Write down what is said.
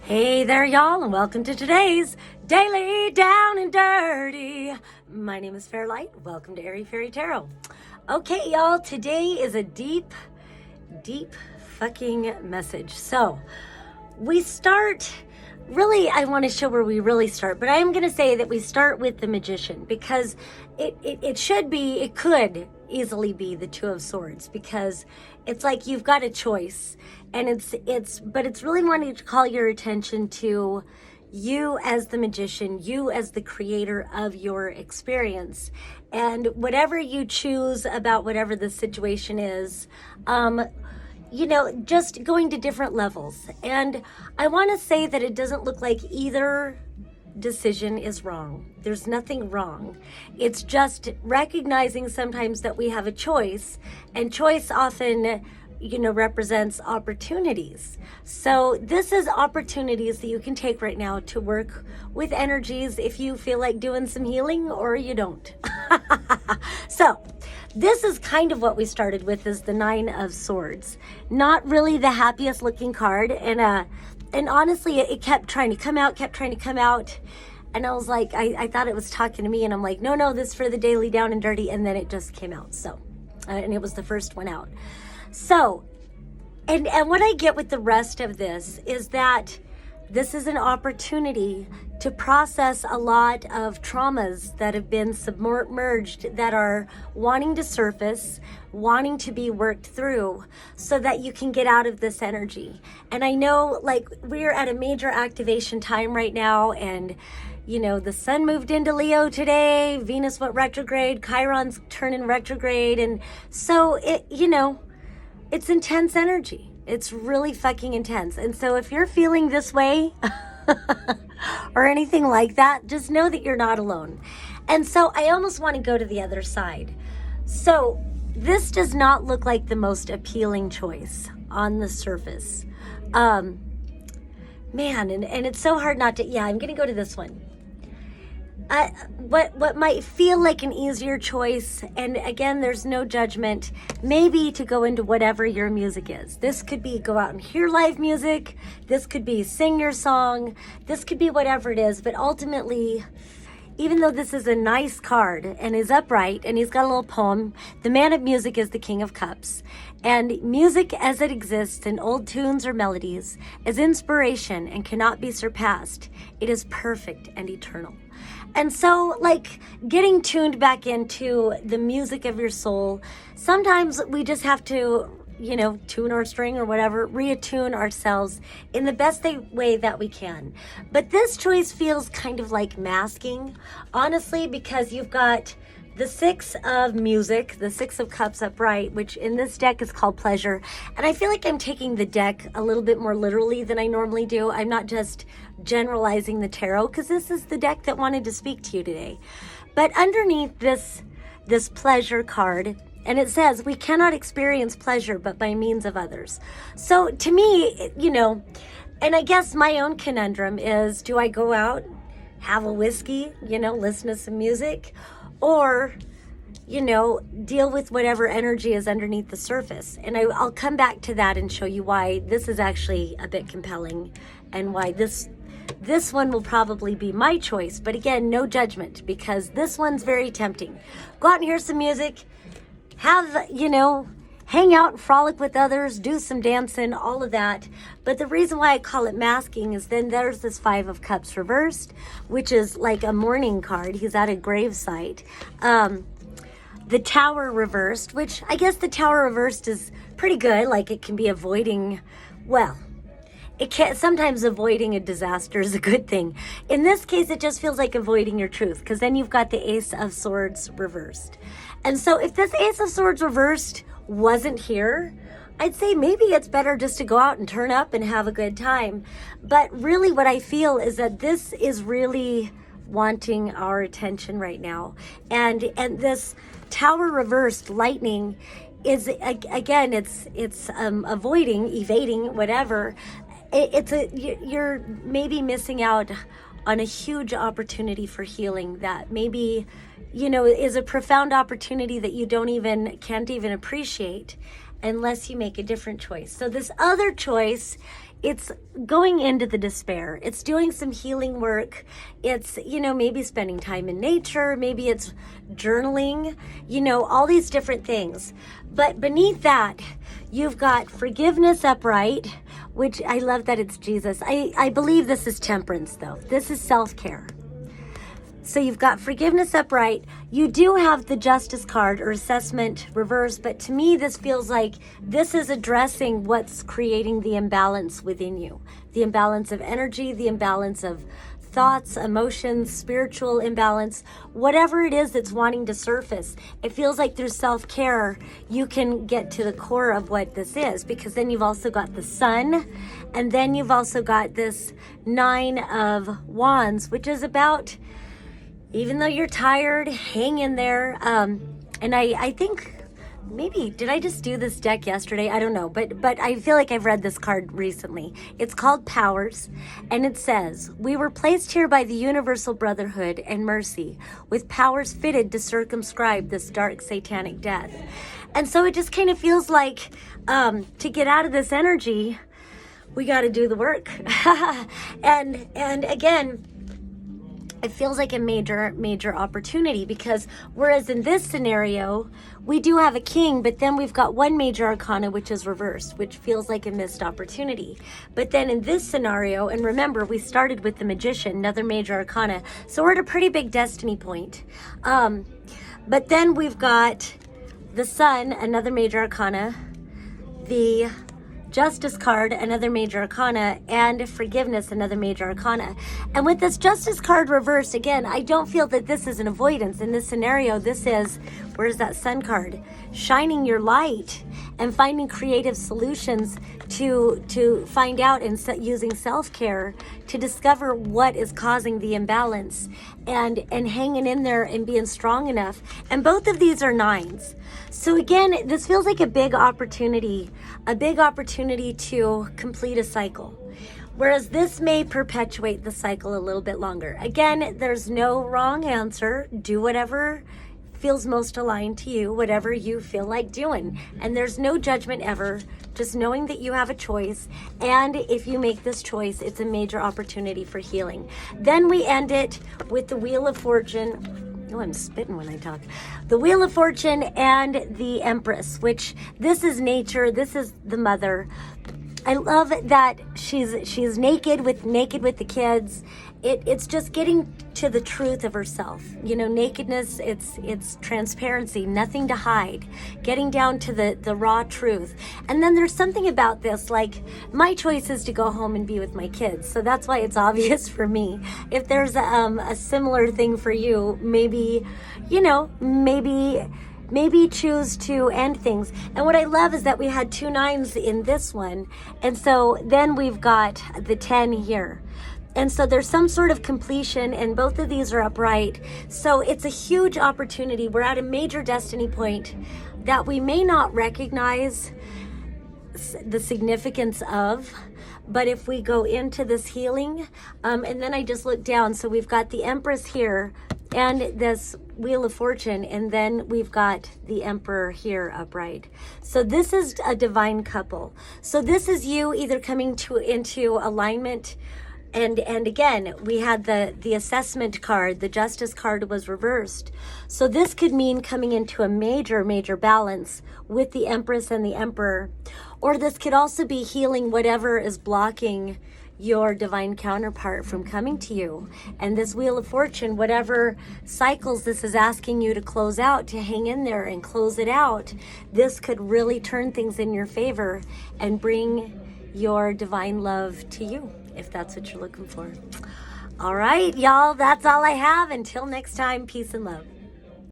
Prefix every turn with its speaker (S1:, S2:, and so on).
S1: Hey there, y'all, and welcome to today's Daily Down and Dirty. My name is Fairlight. Welcome to Airy Fairy Tarot. Okay, y'all, today is a deep fucking message. So, we start, really, I want to show where we really start, but I am going to say that we start with the Magician because it could easily be the Two of Swords, because it's like you've got a choice, and it's really wanting to call your attention to you as the magician, you as the creator of your experience, and whatever you choose about whatever the situation is, just going to different levels. And I want to say that it doesn't look like either decision is wrong. There's nothing wrong. It's just recognizing sometimes that we have a choice, and choice often, represents opportunities. So this is opportunities that you can take right now to work with energies if you feel like doing some healing or you don't. So this is kind of what we started with, is the Nine of Swords. Not really the happiest looking card, and honestly, it kept trying to come out. And I was like, I thought it was talking to me, and I'm like, no, this is for the Daily Down and Dirty. And then it just came out. So, and it was the first one out. So, and what I get with the rest of this is that this is an opportunity to process a lot of traumas that have been submerged, that are wanting to surface, wanting to be worked through, so that you can get out of this energy. And I know, like, we're at a major activation time right now, and the sun moved into Leo today, Venus went retrograde, Chiron's turning retrograde, and so it's intense energy. It's really fucking intense. And so if you're feeling this way or anything like that, just know that you're not alone. And so I almost want to go to the other side. So this does not look like the most appealing choice on the surface. And it's so hard not to, I'm going to go to this one. What might feel like an easier choice, and again, there's no judgment, maybe to go into whatever your music is. This could be go out and hear live music. This could be sing your song. This could be whatever it is. But ultimately, even though this is a nice card and is upright and he's got a little poem, the man of music is the King of Cups. And music as it exists in old tunes or melodies is inspiration and cannot be surpassed. It is perfect and eternal. And so, like, getting tuned back into the music of your soul, sometimes we just have to, tune our string or whatever, reattune ourselves in the best way that we can. But this choice feels kind of like masking, honestly, because you've got the Six of Music, the Six of Cups upright, which in this deck is called Pleasure. And I feel like I'm taking the deck a little bit more literally than I normally do. I'm not just generalizing the tarot, because this is the deck that wanted to speak to you today. But underneath this Pleasure card, and it says, we cannot experience pleasure but by means of others. So to me, and I guess my own conundrum is, do I go out, have a whiskey, listen to some music, or, deal with whatever energy is underneath the surface? And I'll come back to that and show you why this is actually a bit compelling, and why this one will probably be my choice. But again, no judgment, because this one's very tempting. Go out and hear some music, have, hang out and frolic with others, do some dancing, all of that. But the reason why I call it masking is then there's this Five of Cups reversed, which is like a mourning card. He's at a gravesite. The Tower reversed, which I guess the Tower reversed is pretty good. Like, it can be avoiding, sometimes avoiding a disaster is a good thing. In this case, it just feels like avoiding your truth, because then you've got the Ace of Swords reversed. And so if this Ace of Swords reversed wasn't here, I'd say maybe it's better just to go out and turn up and have a good time. But really what I feel is that this is really wanting our attention right now. And this Tower reversed lightning is, again, it's avoiding, evading, whatever. You're maybe missing out on a huge opportunity for healing that maybe, is a profound opportunity that you can't even appreciate unless you make a different choice. So this other choice it's going into the despair. It's doing some healing work. It's, maybe spending time in nature. Maybe it's journaling, all these different things. But beneath that, you've got forgiveness upright, which I love that it's Jesus. I believe this is temperance, though. This is self-care. So you've got forgiveness upright. You do have the justice card or assessment reverse, but to me, this feels like this is addressing what's creating the imbalance within you. The imbalance of energy, the imbalance of thoughts, emotions, spiritual imbalance, whatever it is that's wanting to surface. It feels like through self-care, you can get to the core of what this is, because then you've also got the sun, and then you've also got this 9 of Wands, which is about, even though you're tired, hang in there. And I think maybe, did I just do this deck yesterday? I don't know, but I feel like I've read this card recently. It's called Powers, and it says, we were placed here by the universal brotherhood and mercy with powers fitted to circumscribe this dark satanic death. And so it just kind of feels like to get out of this energy, we got to do the work. and again, it feels like a major opportunity, because whereas in this scenario, we do have a king, but then we've got one major arcana, which is reversed, which feels like a missed opportunity. But then in this scenario, and remember, we started with the magician, another major arcana. So we're at a pretty big destiny point. But then we've got the sun, another major arcana, the Justice card, another major arcana, and forgiveness, another major arcana. And with this Justice card reversed, again, I don't feel that this is an avoidance. In this scenario, this is, where's that sun card? Shining your light and finding creative solutions to find out, and using self-care to discover what is causing the imbalance, and hanging in there and being strong enough. And both of these are 9s. So again, this feels like a big opportunity to complete a cycle. Whereas this may perpetuate the cycle a little bit longer. Again, there's no wrong answer. Do whatever feels most aligned to you, whatever you feel like doing. And there's no judgment ever, just knowing that you have a choice. And if you make this choice, it's a major opportunity for healing. Then we end it with the Wheel of Fortune. Oh, I'm spitting when I talk. The Wheel of Fortune and the Empress, which this is nature. This is the mother. I love that she's naked with the kids. It's just getting to the truth of herself. Nakedness, it's transparency, nothing to hide, getting down to the raw truth. And then there's something about this, like, my choice is to go home and be with my kids. So that's why it's obvious for me. If there's a similar thing for you, maybe choose to end things. And what I love is that we had 2 9s in this one. And so then we've got the 10 here. And so there's some sort of completion, and both of these are upright. So it's a huge opportunity. We're at a major destiny point that we may not recognize the significance of, but if we go into this healing, and then I just look down, so we've got the Empress here and this Wheel of Fortune, and then we've got the Emperor here upright. So this is a divine couple. So this is you either coming into alignment. And again, we had the assessment card, the Justice card was reversed. So this could mean coming into a major balance with the Empress and the Emperor. Or this could also be healing whatever is blocking your divine counterpart from coming to you. And this Wheel of Fortune, whatever cycles this is asking you to close out, to hang in there and close it out, this could really turn things in your favor and bring your divine love to you, if that's what you're looking for. All right, y'all, that's all I have. Until next time, peace and love.